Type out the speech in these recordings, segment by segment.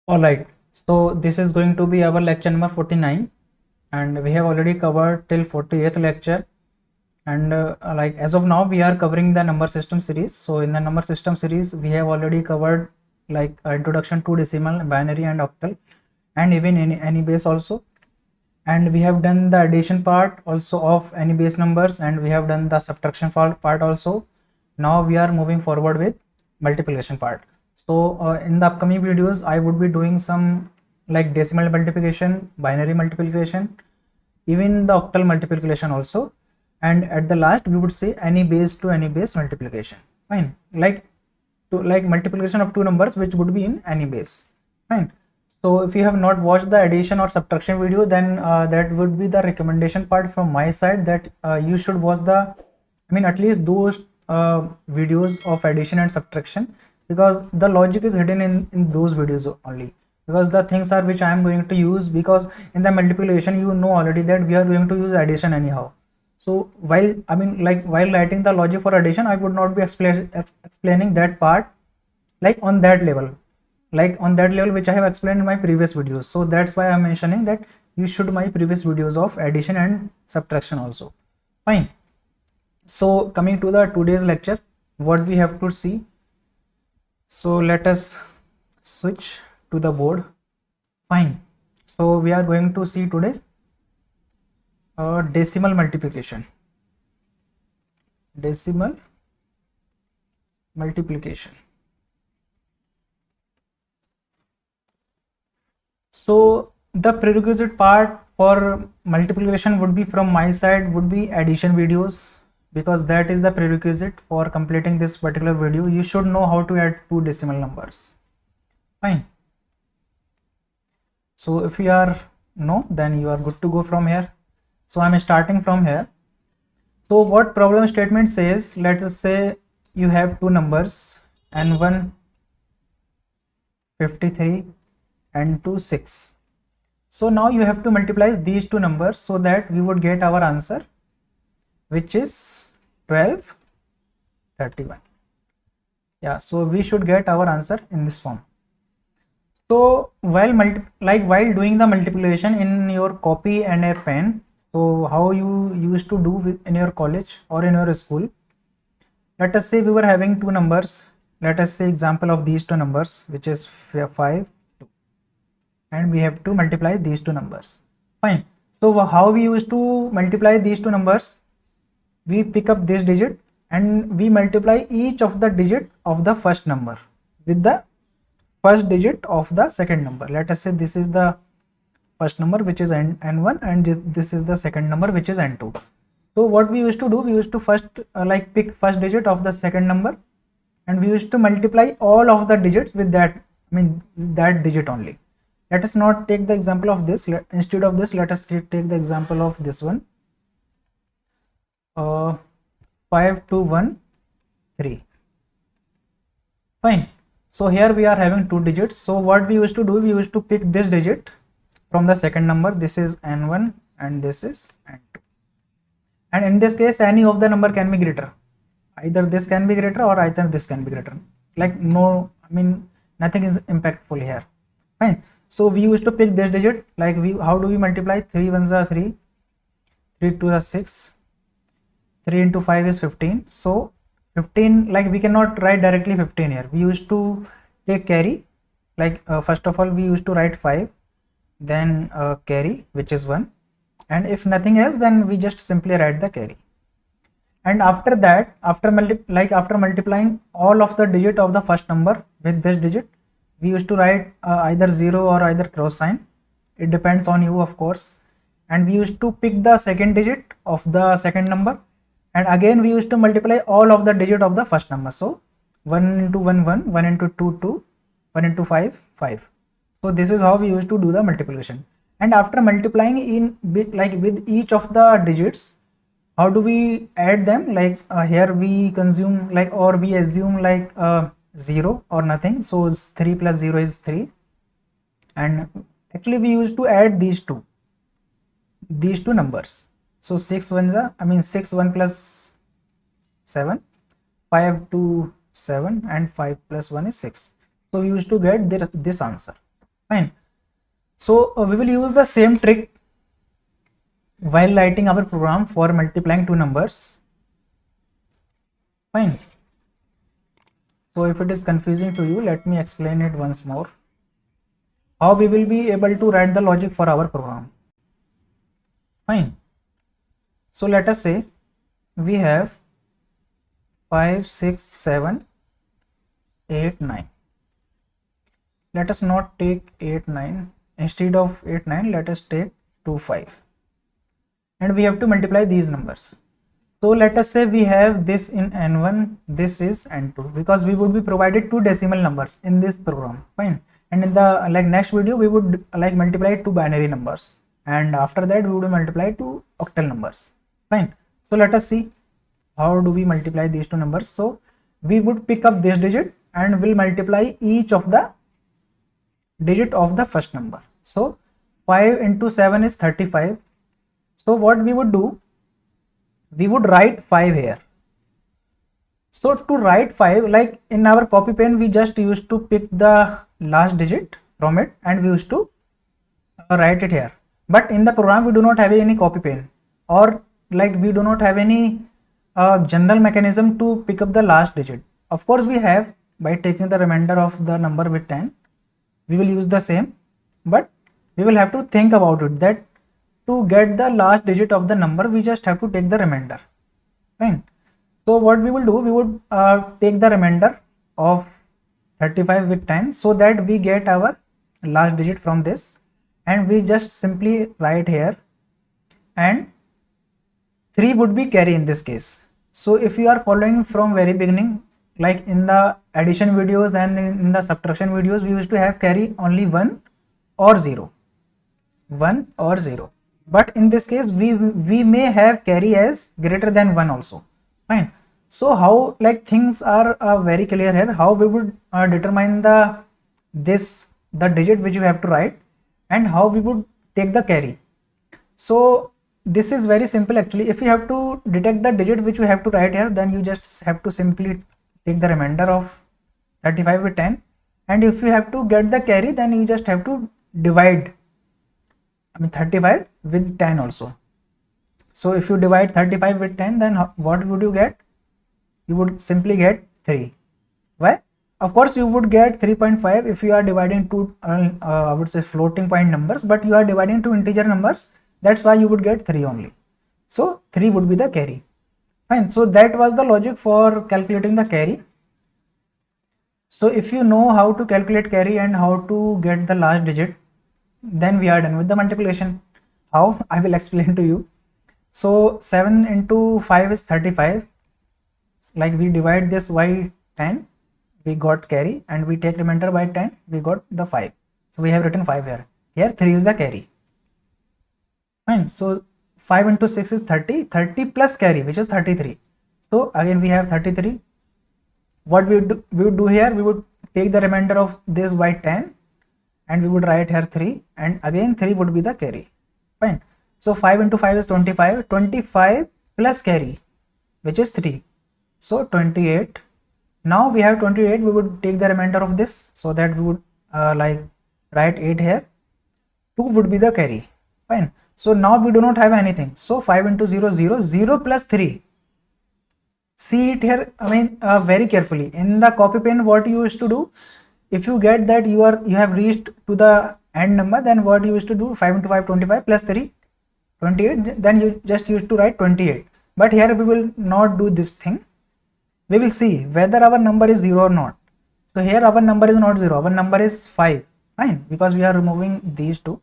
All right, so this is going to be our lecture number 49, and we have already covered till 48th lecture. And like as of now, we are covering the number system series. So in the number system series, we have already covered like introduction to decimal, binary, and octal, and even any base also. And we have done the addition part also of any base numbers, and we have done the subtraction part also. Now we are moving forward with multiplication part. So in the upcoming videos I would be doing some like decimal multiplication, binary multiplication, even the octal multiplication also, and at the last we would say any base to any base multiplication. Fine, like to like multiplication of two numbers which would be in any base. Fine. So if you have not watched the addition or subtraction video, then that would be the recommendation part from my side, that you should watch the, I mean at least those videos of addition and subtraction, because the logic is hidden in those videos only, because the things are which I am going to use, because in the multiplication you know already that we are going to use addition anyhow. So while I mean like while writing the logic for addition, I would not be explaining that part like on that level, which I have explained in my previous videos. So that's why I'm mentioning that you should my previous videos of addition and subtraction also. Fine. So coming to the today's lecture, what we have to see. So let us switch to the board. Fine. So we are going to see today decimal multiplication. Decimal multiplication. So the prerequisite part for multiplication would be from my side would be addition videos, because that is the prerequisite for completing this particular video. You should know how to add two decimal numbers. Fine. So if you are no, then you are good to go from here. So I'm starting from here. So what problem statement says, let us say you have two numbers n1 53 and 2 6. So now you have to multiply these two numbers so that we would get our answer, which is 12 31. Yeah, so we should get our answer in this form. So while doing the multiplication in your copy and your pen, so how you used to do in your college or in your school, let us say we were having two numbers. Let us say example of these two numbers, which is 5, and we have to multiply these two numbers. Fine. So how we used to multiply these two numbers? We pick up this digit and we multiply each of the digit of the first number with the first digit of the second number. Let us say this is the first number, which is n1, and this is the second number, which is n2. So what we used to do, we used to first pick first digit of the second number, and we used to multiply all of the digits with that, I mean that digit only. Let us not take the example of this. Instead of this, let us take the example of this one. 5 2 1 3. Fine. So here we are having two digits. So what we used to do, we used to pick this digit from the second number. This is n1 and this is n2. And in this case, any of the number can be greater. Either this can be greater or either this can be greater. Like no, I mean nothing is impactful here. Fine. So we used to pick this digit. Like how do we multiply? 3 1s are 3, 3 2 are 6, 3 into 5 is 15. So 15, like we cannot write directly 15 here. We used to take carry. Like first of all, we used to write 5, then carry, which is 1, and if nothing else, then we just simply write the carry. And after that, after multiplying all of the digit of the first number with this digit, we used to write either 0 or either cross sign. It depends on you, of course. And we used to pick the second digit of the second number, and again we used to multiply all of the digit of the first number. So 1 into 1 1, 1 into 2 2, 1 into 5 5. So this is how we used to do the multiplication. And after multiplying in with each of the digits, how do we add them? Like here we consume or we assume 0 or nothing. So 3 plus 0 is 3, and actually we used to add these two numbers. So 6 1s are, I mean 6 1 plus 7, 5 2 7, and 5 plus 1 is 6. So we used to get this answer. Fine. So we will use the same trick while writing our program for multiplying two numbers. Fine. So if it is confusing to you, let me explain it once more. How we will be able to write the logic for our program. Fine. So let us say we have 5, 6, 7, 8, 9. Let us not take 8, 9. Instead of 8, 9, let us take 2, 5. And we have to multiply these numbers. So let us say we have this in n1, this is n2, because we would be provided two decimal numbers in this program. Fine. And in the next video we would multiply two binary numbers, and after that we would multiply two octal numbers. Fine. So let us see how do we multiply these two numbers. So we would pick up this digit and will multiply each of the digit of the first number. So 5 into 7 is 35. So what we would do, we would write 5 here. So to write 5, like in our copy pen, we just used to pick the last digit from it and we used to write it here. But in the program, we do not have any copy pen, or we do not have any general mechanism to pick up the last digit. Of course, we have by taking the remainder of the number with 10, we will use the same, but we will have to think about it that to get the last digit of the number, we just have to take the remainder. Fine. So what we will do, we would take the remainder of 35 with 10 so that we get our last digit from this, and we just simply write here, and 3 would be carry in this case. So if you are following from very beginning, like in the addition videos and in the subtraction videos, we used to have carry only 1 or 0. 1 or 0. But in this case, we may have carry as greater than 1 also. Fine. So how things are very clear here. How we would determine the digit which you have to write, and how we would take the carry. So this is very simple actually. If you have to detect the digit which you have to write here, then you just have to simply take the remainder of 35 with 10, and if you have to get the carry, then you just have to divide 35 with 10 also. So if you divide 35 with 10, then what would you get? You would simply get 3. Why? Of course you would get 3.5 if you are dividing two I would say floating point numbers, but you are dividing two integer numbers, that's why you would get 3 only. So 3 would be the carry. Fine. So that was the logic for calculating the carry. So if you know how to calculate carry and how to get the last digit, then we are done with the multiplication. How? I will explain to you. So 7 into 5 is 35. We divide this by 10, we got carry, and we take remainder by 10, we got the 5. So we have written 5 here. Here 3 is the carry. Fine. So 5 into 6 is 30. 30 plus carry, which is 33. So again we have 33. What we would do here, we would take the remainder of this by 10, and we would write here 3, and again 3 would be the carry. Fine. So 5 into 5 is 25. 25 plus carry, which is 3. So 28. Now we have 28. We would take the remainder of this, so that we would write 8 here. 2 would be the carry. Fine. So now we do not have anything. So 5 into 0, 0. 0 plus 3. See it here, very carefully. In the copy pen, what you used to do, if you get that you have reached to the end number, then what you used to do, 5 into 5, 25 plus 3, 28, then you just used to write 28. But here we will not do this thing. We will see whether our number is 0 or not. So here our number is not 0, our number is 5. Fine, because we are removing these two.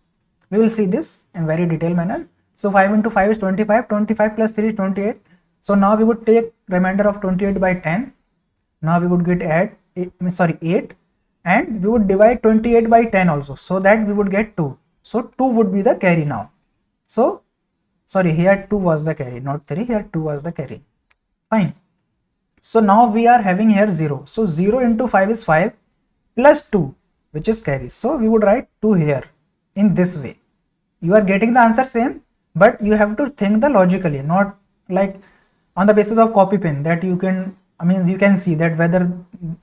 We will see this in very detailed manner. So 5 into 5 is 25, 25 plus 3 is 28. So now we would take remainder of 28 by 10. Now we would get 8, and we would divide 28 by 10 also, so that we would get 2. So 2 would be the carry now. So sorry, here 2 was the carry, not 3. Here 2 was the carry. Fine. So now we are having here 0. So 0 into 5 is 5 plus 2, which is carry. So we would write 2 here in this way. You are getting the answer same, but you have to think the logically, not on the basis of copy pen, that you can you can see that whether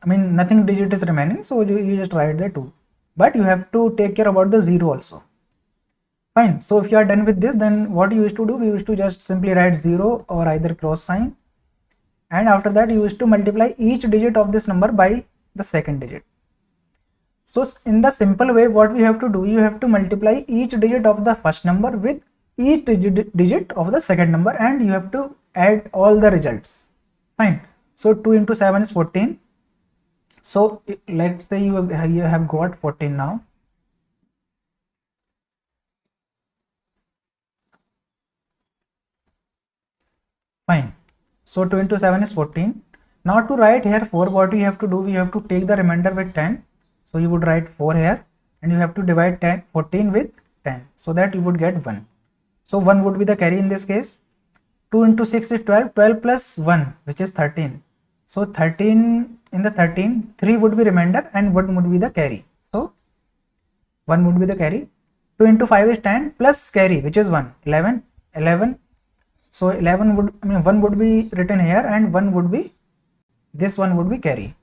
nothing digit is remaining, so you just write the 2. but you have to take care about the 0 also. Fine. So if you are done with this, then what you used to do, we used to just simply write 0 or either cross sign, and after that you used to multiply each digit of this number by the second digit. So in the simple way, what we have to do, you have to multiply each digit of the first number with each digit of the second number, and you have to add all the results. Fine. So 2 into 7 is 14. So let's say you have got 14 now. Fine. So 2 into 7 is 14. Now to write here 4, what you have to do, you have to take the remainder with 10. So you would write 4 here, and you have to divide 14 with 10, so that you would get 1. So 1 would be the carry in this case. 2 into 6 is 12. 12 plus 1, which is 13. So 13, in the 13, 3 would be remainder and 1 would be the carry. So 1 would be the carry. 2 into 5 is 10 plus carry, which is 1. 11. 11. So 11 would, 1 would be written here, and 1 would be, this one would be carry.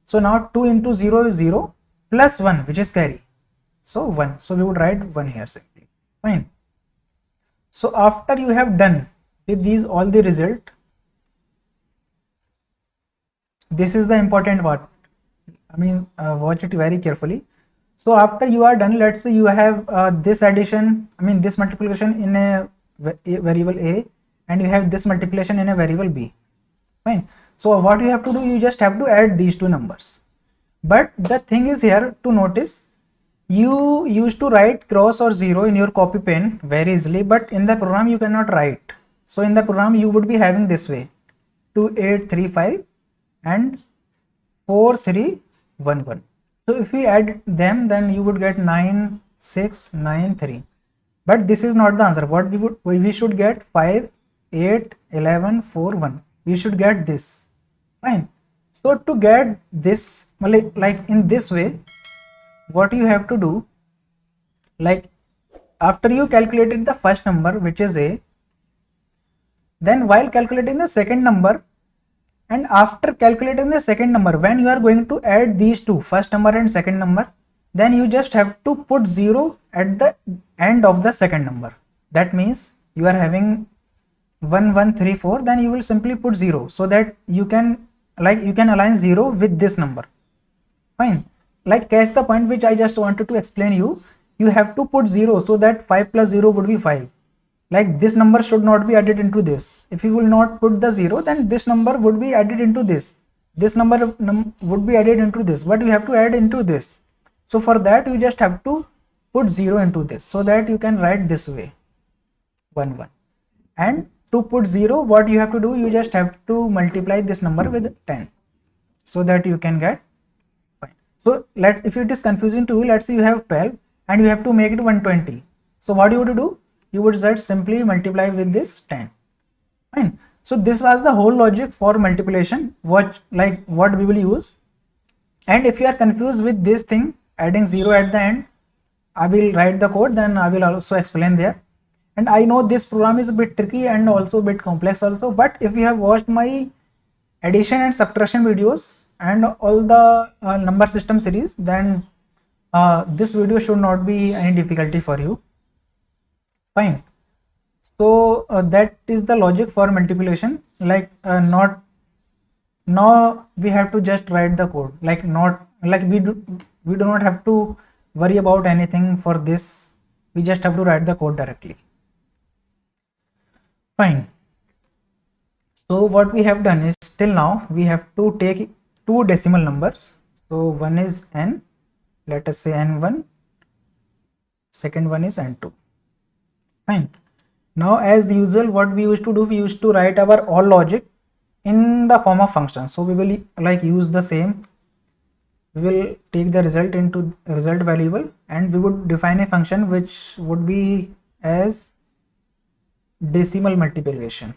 So now 2 into 0 is 0 plus 1, which is carry. So 1. So we would write 1 here simply. Fine. So after you have done with these all the result, this is the important part. Watch it very carefully. So after you are done, let's say you have this addition, this multiplication in a variable A, and you have this multiplication in a variable B. Fine. So what you have to do, you just have to add these two numbers. But the thing is here to notice, you used to write cross or 0 in your copy pen very easily, but in the program you cannot write. So in the program you would be having this way: 2 8 3 5 and 4 3 1 1. So if we add them, then you would get 9 6 9 3. But this is not the answer. What we should get 5 8 11 4 1. We should get this. Fine. So to get this, like in this way, what you have to do, like after you calculated the first number, which is A, then while calculating the second number, and after calculating the second number, when you are going to add these two, first number and second number, then you just have to put 0 at the end of the second number. That means you are having 1 1 3 4, then you will simply put 0, so that you can align 0 with this number. Fine. Like, catch the point which I just wanted to explain you. You have to put 0, so that 5 plus 0 would be 5. Like, this number should not be added into this. If you will not put the 0, then this number would be added into this. This number would be added into this, but you have to add into this. So for that you just have to put 0 into this, so that you can write this way 1 1. And to put 0, what you have to do, you just have to multiply this number with 10, so that you can get 5. So if it is confusing to you, let's say you have 12 and you have to make it 120. So what you would do, you would just simply multiply with this 10. Fine. So this was the whole logic for multiplication, what we will use. And if you are confused with this thing, adding 0 at the end, I will write the code, then I will also explain there. And I know this program is a bit tricky and also a bit complex also, but if you have watched my addition and subtraction videos and all the number system series, then this video should not be any difficulty for you. Fine. So that is the logic for multiplication. Now we have to just write the code. We do not have to worry about anything for this. We just have to write the code directly. Fine. So what we have done is, till now we have to take two decimal numbers. So one is n, let us say n1, second one is n2. Fine. Now as usual, what we used to do, we used to write our all logic in the form of function. So we will use the same. We will take the result into result variable, and we would define a function which would be as decimal multiplication,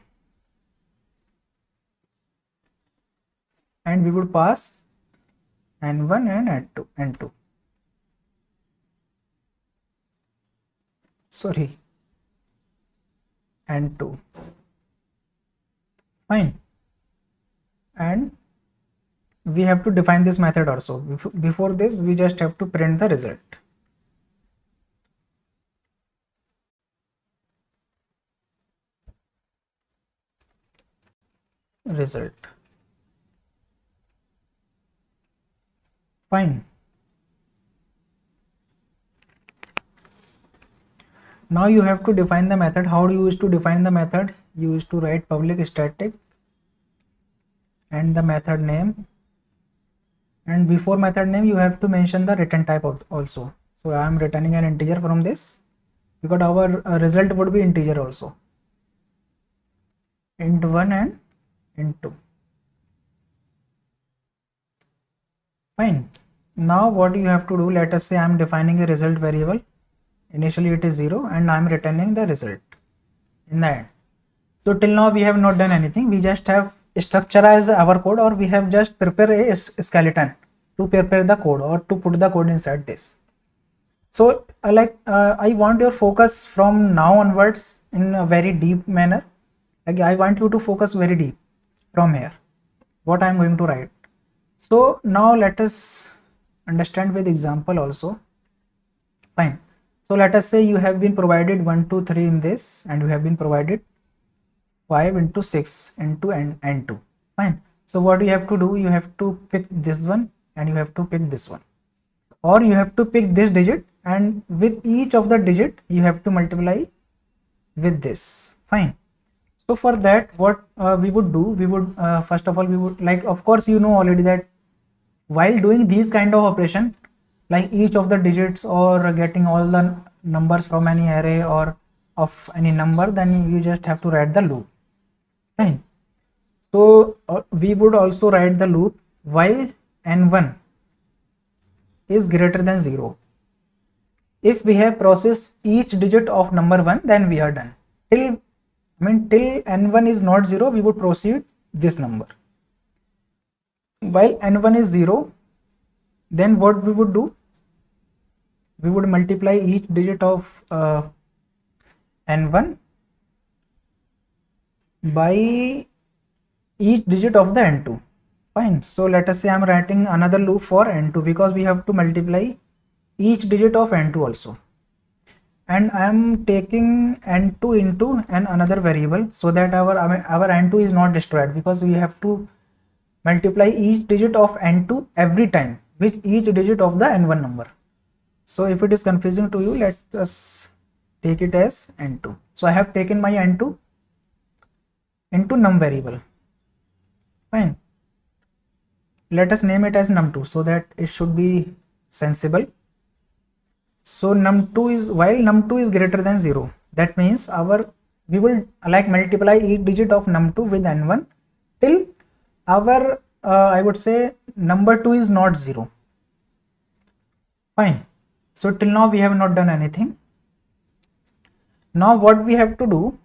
and we would pass n1 and n2. Sorry, n2. Fine. And we have to define this method also. Before this, we just have to print the result. Fine. Now you have to define the method. How do you use to define the method? You use to write public static and the method name, and before method name you have to mention the return type of also. So I am returning an integer from this because our result would be integer also, int1 and int2. Fine. Now what you have to do, let us say I am defining a result variable. Initially it is 0 and I am returning the result in the end. So till now we have not done anything. We just have structurized our code, or we have just prepared a skeleton to prepare the code or to put the code inside this. So I want your focus from now onwards in a very deep manner. Like I want you to focus very deep from here what I am going to write. So now let us understand with example also. Fine. So let us say you have been provided 1 2 3 in this, and you have been provided 5 into 6 into and 2. Fine. So what you have to do, you have to pick this one and you have to pick this one, or you have to pick this digit, and with each of the digit you have to multiply with this. Fine. So for that, what we would do, we would first of all, we would, like, of course you know already that while doing these kind of operation, like each of the digits or getting all the numbers from any array or of any number, then you just have to write the loop. Fine. So we would also write the loop while n1 is greater than 0. If we have processed each digit of number 1, then we are done. Till n1 is not 0, we would proceed this number. While n1 is 0, then what we would do, we would multiply each digit of n1 by each digit of the n2. Fine. So let us say I am writing another loop for n2 because we have to multiply each digit of n2 also, and I am taking n2 into another variable so that our n2 is not destroyed, because we have to multiply each digit of n2 every time with each digit of the n1 number. So if it is confusing to you, let us take it as n2. So I have taken my n2 into num variable. Fine. Let us name it as num2 so that it should be sensible. So num2 is, while num2 is greater than 0, that means we will like multiply each digit of num2 with n1 till our I would say number 2 is not 0. Fine. So till now we have not done anything. Now what we have to do,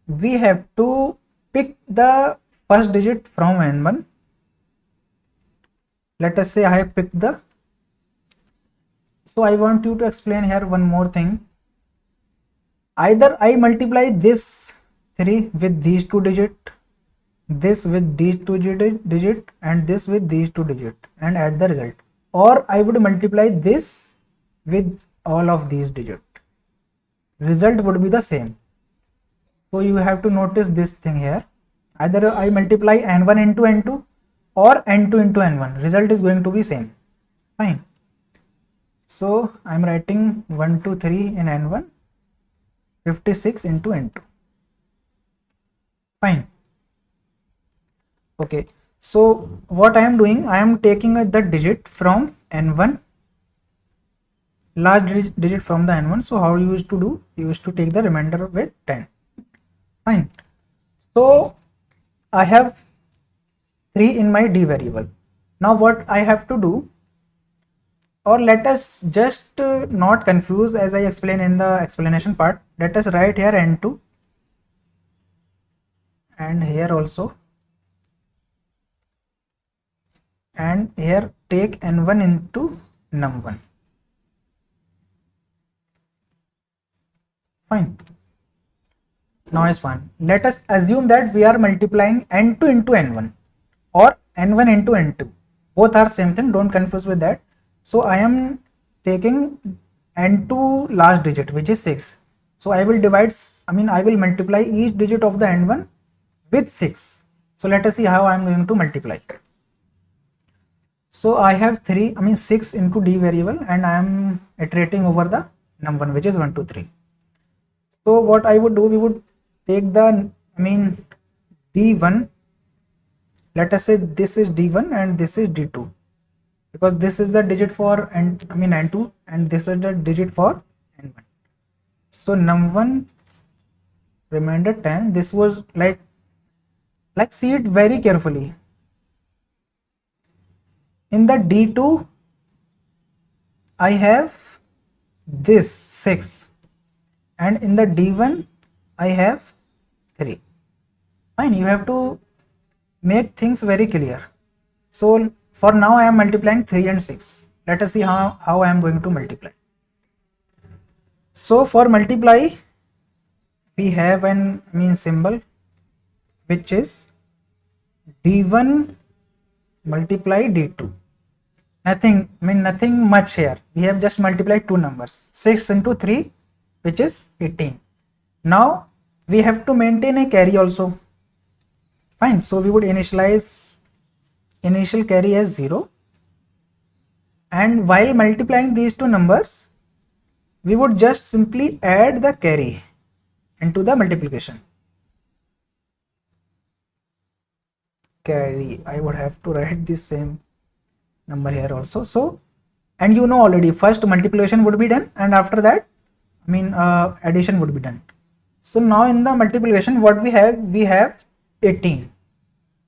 we have to pick the first digit from n1. Let us say I have picked the, so I want you to explain here one more thing. Either I multiply this 3 with these two digit, this with these two digit, and this with these two digit, and add the result, or I would multiply this with all of these digit. Result would be the same. So you have to notice this thing here. Either I multiply n1 into n2 or n2 into n1. Result is going to be same. Fine. So I am writing 1 2 3 in n1, 56 into n2. Fine. Okay. So what I am doing, I am taking the digit from n1, large digit from the n1. So how you used to do, you used to take the remainder with 10. Fine. So I have 3 in my d variable. Now what I have to do, or let us just not confuse, as I explained in the explanation part, let us write here n2 and here also, and here take n1 into num1. Fine. Now is fine. Let us assume that we are multiplying n2 into n1, or n1 into n2, both are same thing, don't confuse with that. So I am taking n2 last digit, which is 6. So I will divide, I will multiply each digit of the n1 with 6. So let us see how I am going to multiply. So I have 6 into d variable, and I am iterating over the number which is 1 2 3. So what I would do, we would take the d1, let us say this is d1 and this is d2, because this is the digit for n2 and this is the digit for n1. So num1 remainder 10. This was like see it very carefully. In the d2 I have this 6, and in the d1 I have 3. Fine, you have to make things very clear. So for now I am multiplying 3 and 6. Let us see how I am going to multiply. So for multiply we have an symbol which is d1 multiply d2. Nothing much here. We have just multiplied two numbers, 6 into 3, which is 18. Now we have to maintain a carry also. Fine, so we would initialize initial carry as 0, and while multiplying these two numbers we would just simply add the carry into the multiplication. Carry, I would have to write this same number here also. So, and you know already, first multiplication would be done and after that addition would be done. So now in the multiplication what we have 18.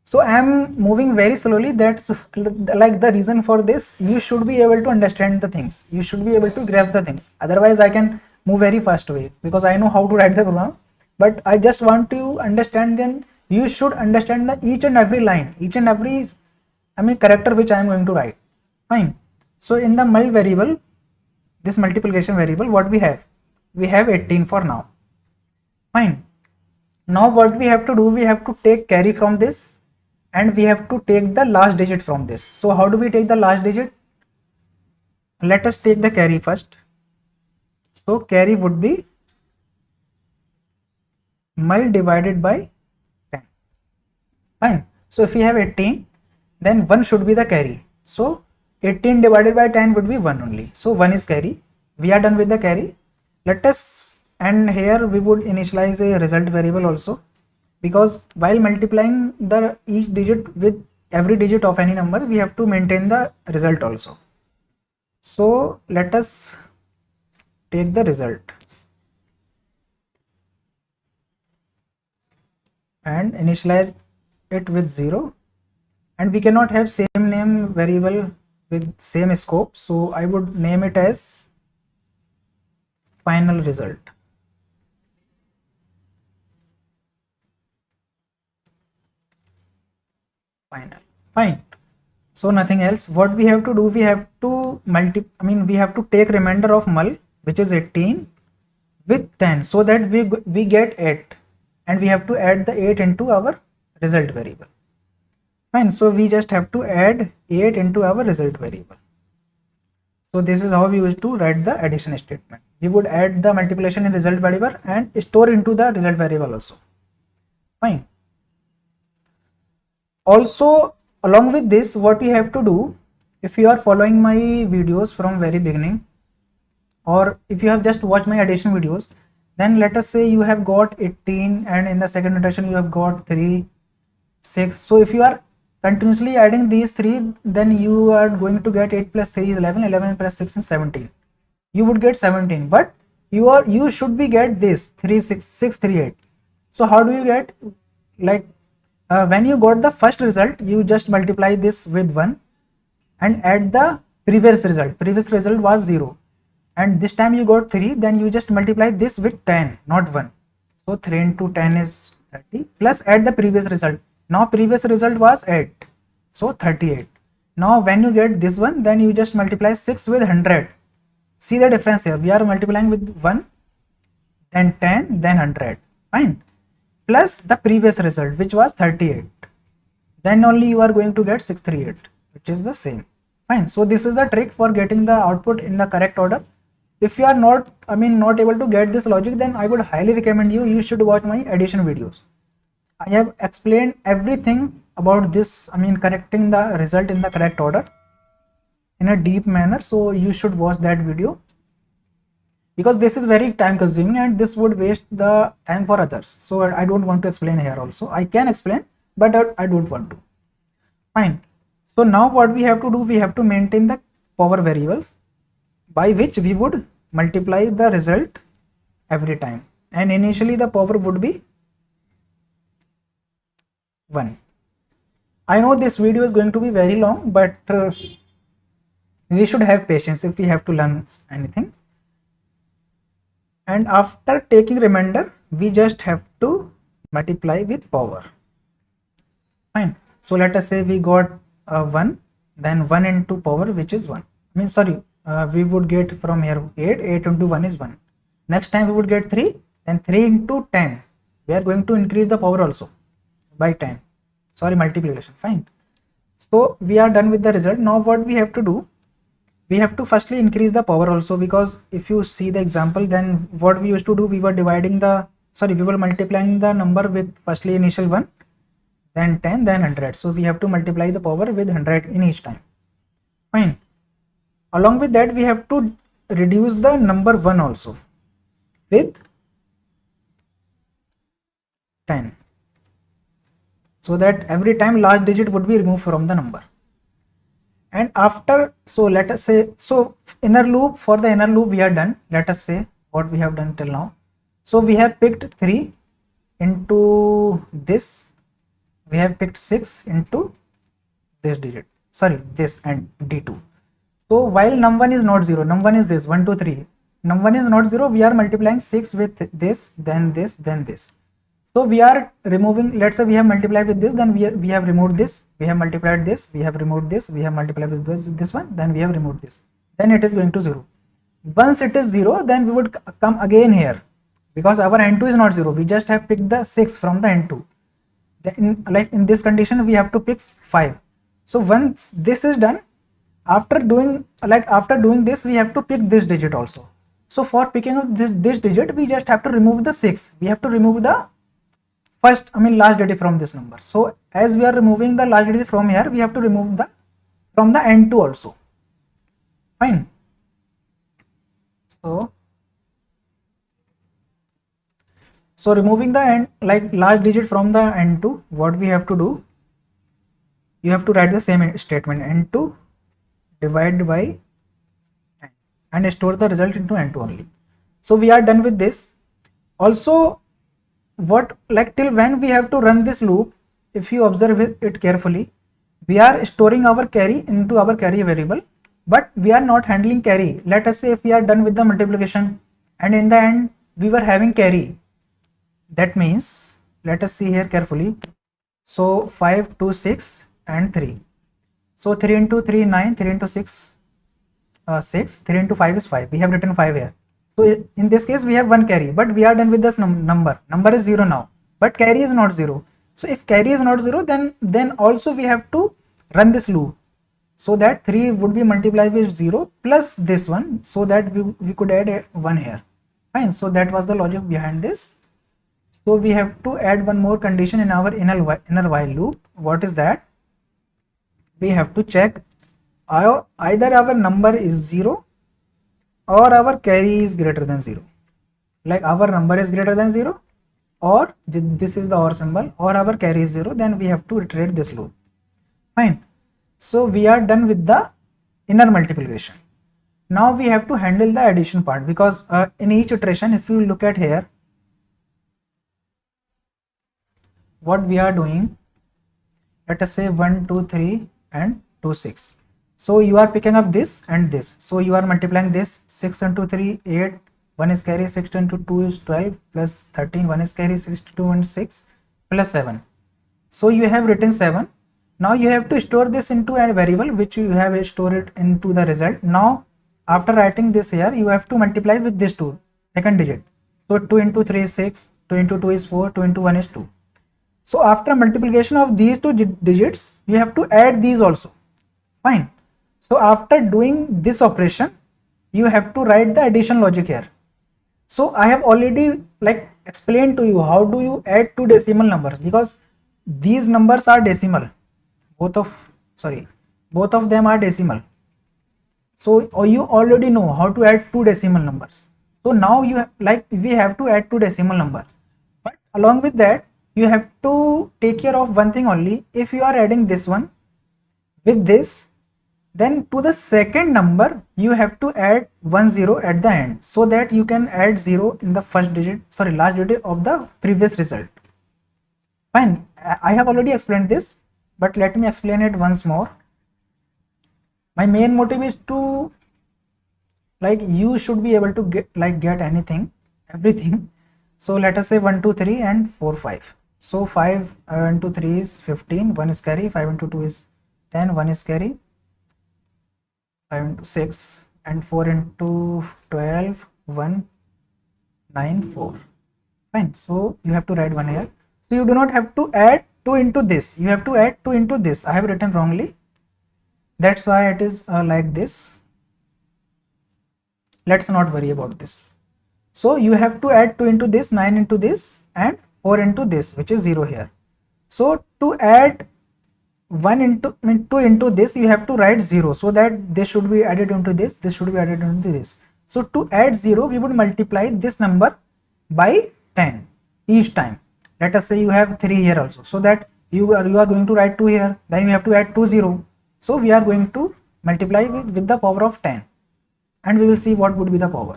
So I am moving very slowly. That's like the reason for this. You should be able to understand the things, you should be able to grasp the things, otherwise I can move very fast way because I know how to write the program, but I just want to understand. Then you should understand the each and every line, each and every character which I am going to write. Fine. So in the mul variable, this multiplication variable, what we have 18 for now. Fine. Now what we have to do, we have to take carry from this and we have to take the last digit from this. So how do we take the last digit? Let us take the carry first. So carry would be mul divided by 10. Fine. So if we have 18, then 1 should be the carry. So 18 divided by 10 would be 1 only. So 1 is carry. We are done with the carry. Let us, and here we would initialize a result variable also, because while multiplying the each digit with every digit of any number, we have to maintain the result also. So let us take the result and initialize it with 0, and we cannot have same name variable with same scope, so I would name it as final result. Final. Fine. So nothing else. What we have to do, we have to we have to take remainder of mul, which is 18, with 10, so that we get 8, and we have to add the 8 into our result variable. Fine. So we just have to add 8 into our result variable. So this is how we used to write the addition statement. We would add the multiplication in result variable and store into the result variable also. Fine. Also, along with this, what we have to do, if you are following my videos from very beginning, or if you have just watched my addition videos, then let us say you have got 18 and in the second addition you have got 3, 6. So if you are continuously adding these 3, then you are going to get 8 plus 3 is 11, 11 plus 6 is 17. You would get 17, but you should be get this 3, 6, 6, 3, 8. So how do you get, like when you got the first result, you just multiply this with 1 and add the previous result. Previous result was 0, and this time you got 3, then you just multiply this with 10, not 1. So 3 into 10 is 30, plus add the previous result. Now previous result was 8, so 38. Now when you get this one, then you just multiply 6 with 100. See the difference here, we are multiplying with 1, then 10, then 100. Fine. Plus the previous result, which was 38. then only you are going to get 638, which is the same. Fine. So this is the trick for getting the output in the correct order. If you are not able to get this logic, then I would highly recommend you should watch my addition videos. I have explained everything about this, correcting the result in the correct order in a deep manner. So you should watch that video, because this is very time consuming and this would waste the time for others. So I don't want to explain here also. I can explain, but I don't want to. Fine. So now what we have to do, we have to maintain the power variables by which we would multiply the result every time. And initially the power would be 1. I know this video is going to be very long, but we should have patience if we have to learn anything. And after taking remainder, we just have to multiply with power. Fine. So let us say we got 1, then 1 into power, which is 1. We would get from here 8 into 1 is 1. Next time we would get 3, then 3 into 10. We are going to increase the power also by 10. Multiplication. Fine. So we are done with the result. Now what we have to do, we have to firstly increase the power also, because if you see the example, then what we used to do, we were multiplying the number with firstly initial 1, then 10, then 100. So we have to multiply the power with 100 in each time. Fine. Along with that, we have to reduce the number 1 also with 10, so that every time last digit would be removed from the number. And after, so let us say, so inner loop, for the inner loop we are done. Let us say what we have done till now. So we have picked 3 into this, we have picked 6 into this digit, this and D2. So while num1 is not 0, num1 is this 1 2 3, num1 is not 0, we are multiplying 6 with this, then this, then this. So we are removing, let's say we have multiplied with this, then we have removed this, we have multiplied this, we have removed this, we have multiplied with this one, then we have removed this, then it is going to 0. Once it is 0, then we would come again here, because our n2 is not 0, we just have picked the 6 from the n2. Then in this condition we have to pick 5. So once this is done, after doing this, we have to pick this digit also. So for picking up this digit, we just have to remove the 6. We have to remove the last digit from this number. So as we are removing the last digit from here, we have to remove from the n2 also. Fine. So removing the last digit from the n2, what we have to do, you have to write the same statement, n2 divided by n, and store the result into n2 only. So we are done with this. Also, till when we have to run this loop, if you observe it carefully, we are storing our carry into our carry variable, but we are not handling carry. Let us say if we are done with the multiplication and in the end we were having carry, that means, let us see here carefully. So 5 2 6 and 3. So 3 into 3 9, 3 into 6 6, 3 into 5 is 5. We have written 5 here. So in this case we have one carry, but we are done with this number is 0 now, but carry is not 0. So if carry is not 0, then also we have to run this loop, so that 3 would be multiplied with 0 plus this one, so that we could add 1 here. Fine. So that was the logic behind this. So we have to add one more condition in our inner while loop. What is that? We have to check either our number is 0 or our carry is greater than 0. Like our number is greater than 0, or this is the OR symbol, or our carry is 0, then we have to iterate this loop. Fine. So we are done with the inner multiplication. Now we have to handle the addition part, because in each iteration, if you look at here, what we are doing, let us say 1 2 3 and 2 6. So you are picking up this and this, so you are multiplying this. 6 into 3 8, 1 is carry, 6 into 2 is 12 plus 13, 1 is carry, 6 to 2 and 6 plus 7. So you have written 7. Now you have to store this into a variable which you have stored into the result. Now after writing this here, you have to multiply with this 2, second digit. So 2 into 3 is 6, 2 into 2 is 4, 2 into 1 is 2. So after multiplication of these two digits, you have to add these also. Fine. So after doing this operation, you have to write the addition logic here. So I have already like explained to you how do you add two decimal numbers, because these numbers are decimal. Both of them are decimal. So you already know how to add two decimal numbers. So now we have to add two decimal numbers. But along with that, you have to take care of one thing only. If you are adding this one with this, then to the second number you have to add 10 at the end, so that you can add 0 in the last digit of the previous result. Fine, I have already explained this, but let me explain it once more. My main motive is to you should be able to get everything. So let us say 1 2 3 and 4 5. So 5 into 3 is 15, 1 is carry, 5 into 2 is 10, 1 is carry, 5 into 6, and 4 into 12, 1 9 4. Fine, so you have to write 1 here. So you do not have to add 2 into this, you have to add 2 into this. I have written wrongly, that's why it is like this. Let's not worry about this. So you have to add 2 into this, 9 into this, and 4 into this, which is 0 here. So to add 2 into this, you have to write 0, so that this should be added into this, this should be added into this. So to add 0, we would multiply this number by 10 each time. Let us say you have 3 here also, so that you are going to write 2 here, then you have to add 2 0. So we are going to multiply with the power of 10, and we will see what would be the power.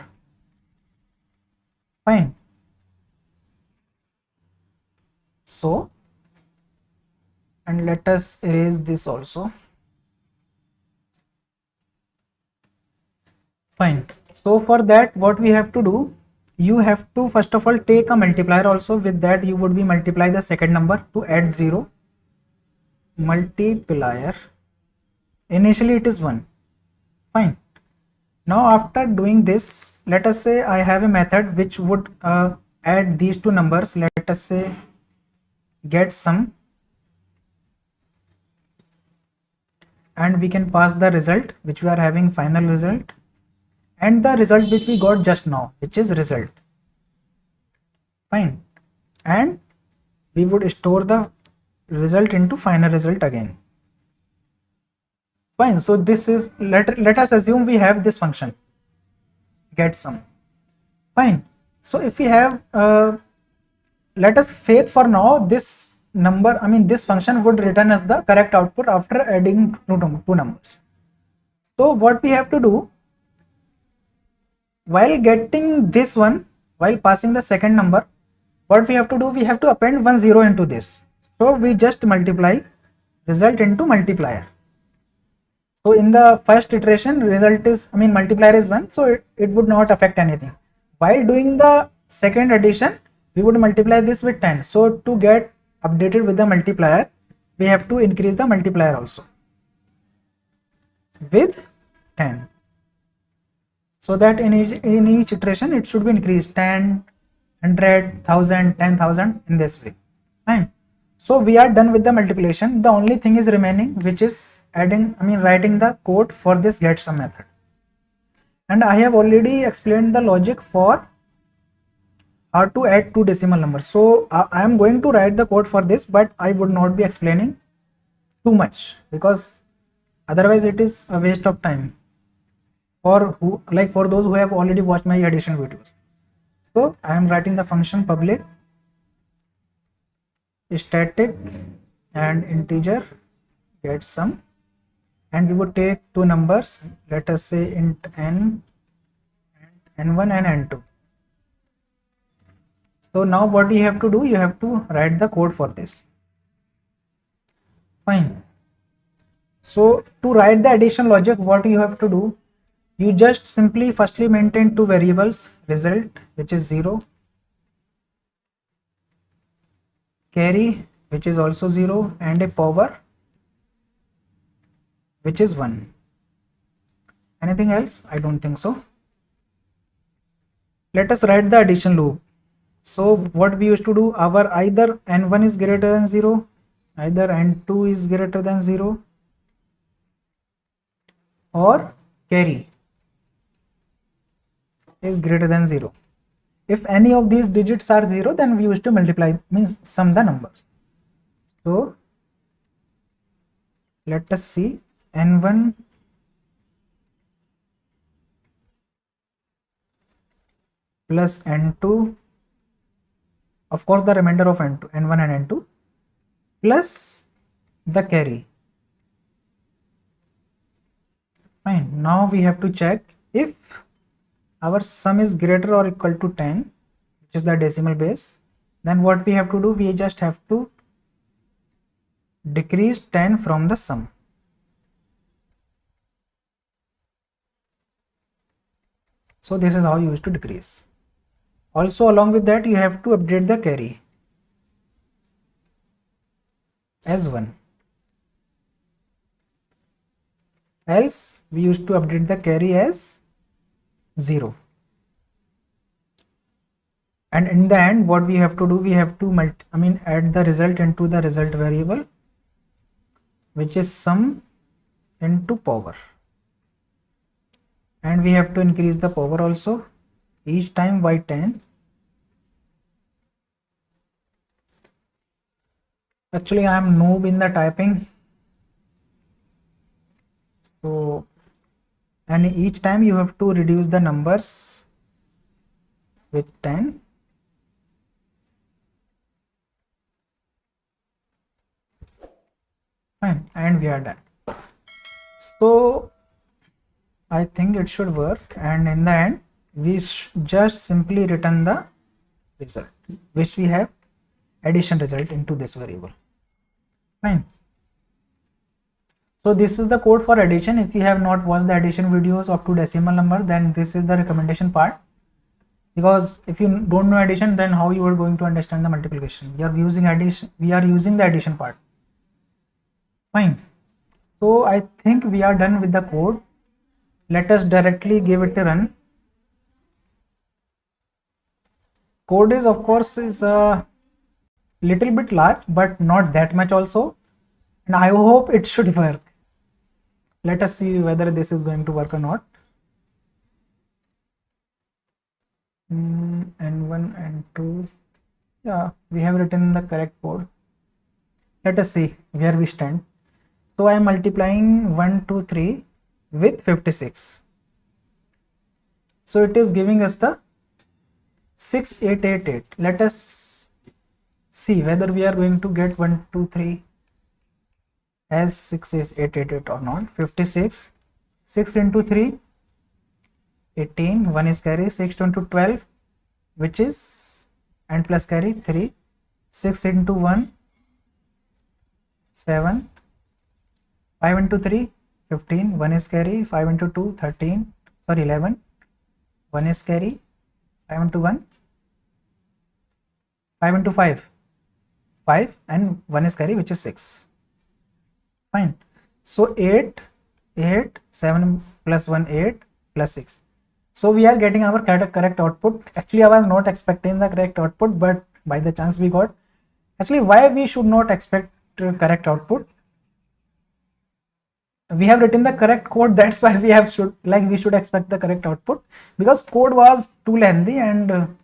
Fine. So, and let us erase this also. Fine. So for that, what we have to do, you have to first of all take a multiplier also. With that, you would be multiply the second number to add 0. Multiplier. Initially it is 1. Fine. Now after doing this, let us say I have a method which would add these two numbers. Let us say get sum, and we can pass the result which we are having, final result, and the result which we got just now, which is result. Fine. And we would store the result into final result again. Fine. So this is, let us assume we have this function get sum. Fine. So if we have let us faith for now this number, this function would return us the correct output after adding two numbers. So what we have to do, while getting this one, while passing the second number, what we have to do, we have to append 1 0 into this. So we just multiply result into multiplier. So in the first iteration, result is, multiplier is 1, so it would not affect anything. While doing the second addition, we would multiply this with 10. So to get updated with the multiplier, we have to increase the multiplier also with 10. So that in each iteration, it should be increased 10, 100, 1000, 10,000 in this way. Fine. So we are done with the multiplication. The only thing is remaining, which is writing the code for this get sum method. And I have already explained the logic for how to add two decimal numbers. So I am going to write the code for this, but I would not be explaining too much, because otherwise it is a waste of time for those who have already watched my addition videos. So I am writing the function public static and integer get sum, and we would take two numbers, let us say int n and n1 and n2. So now what you have to do, you have to write the code for this. Fine. So to write the addition logic, what you have to do, you just simply firstly maintain two variables, result which is 0, carry which is also 0, and a power which is 1. Anything else? I don't think so. Let us write the addition loop. So what we used to do, our either n1 is greater than 0, either n2 is greater than 0, or carry is greater than 0. If any of these digits are 0, then we used to multiply, means sum the numbers. So let us see n1 plus n2, of course the remainder of n2, n1 and n2, plus the carry. Fine. Now we have to check if our sum is greater or equal to 10, which is the decimal base. Then what we have to do, we just have to decrease 10 from the sum. So this is how you used to decrease. Also along with that, you have to update the carry as 1. Else we used to update the carry as 0. And in the end, what we have to do, we have to add the result into the result variable, which is sum into power. And we have to increase the power also each time by 10. Actually, I am noob in the typing. So, and each time you have to reduce the numbers with 10. Fine, and we are done. So I think it should work, and in the end we just simply return the result, which we have addition result into this variable. Fine. So this is the code for addition. If you have not watched the addition videos up to decimal number, then this is the recommendation part, because if you don't know addition, then how you are going to understand the multiplication? We are using addition, we are using the addition part. Fine. So I think we are done with the code. Let us directly give it a run. Code is, of course, is a little bit large, but not that much also, and I hope it should work. Let us see whether this is going to work or not. N1 and 2, yeah, we have written the correct code. Let us see where we stand. So I am multiplying 1, 2, 3 with 56. So it is giving us the 6888. Let us see whether we are going to get 1, 2, 3 as 6888 or not. 56, 6 into 3, 18, 1 is carry, 6 into 12, which is and plus carry 3, 6 into 1, 7, 5 into 3, 15, 1 is carry, 5 into 2, 13, sorry 11, 1 is carry, 5 into 1, 5 into 5, 5, and 1 is carry, which is 6. Fine. So 8, 7 plus 1, 8 plus 6. So we are getting our correct output. Actually, I was not expecting the correct output, but by the chance we got. Actually, why we should not expect correct output? We have written the correct code, that's why we should expect the correct output, because code was too lengthy, and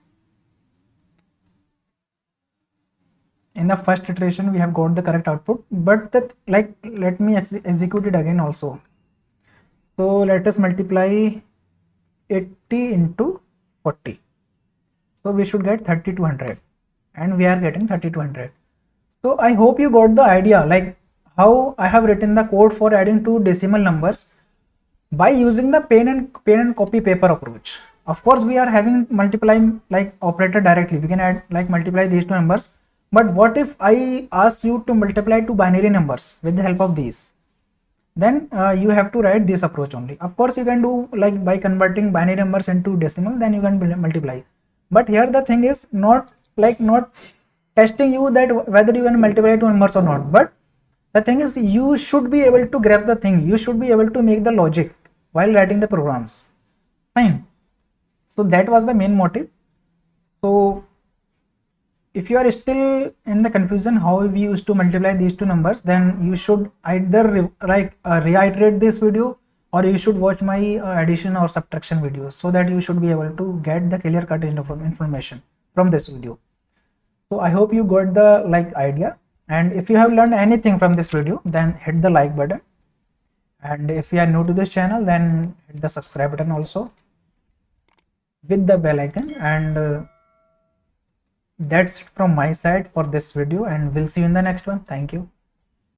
in the first iteration we have got the correct output. But that, let me execute it again also. So let us multiply 80 into 40, so we should get 3200, and we are getting 3200. So I hope you got the idea, like how I have written the code for adding two decimal numbers by using the pen and copy paper approach. Of course, we are having multiplying operator directly. We can add multiply these two numbers. But what if I ask you to multiply two binary numbers with the help of these? Then you have to write this approach only. Of course, you can do by converting binary numbers into decimal, then you can multiply. But here the thing is not testing you that whether you can multiply two numbers or not. But the thing is, you should be able to grab the thing. You should be able to make the logic while writing the programs. Fine. So that was the main motive. So if you are still in the confusion how we used to multiply these two numbers, then you should either reiterate this video, or you should watch my addition or subtraction videos, so that you should be able to get the clear cut information from this video. So I hope you got the idea, and if you have learned anything from this video, then hit the like button, and if you are new to this channel, then hit the subscribe button also with the bell icon. And that's it from my side for this video, and we'll see you in the next one. Thank you.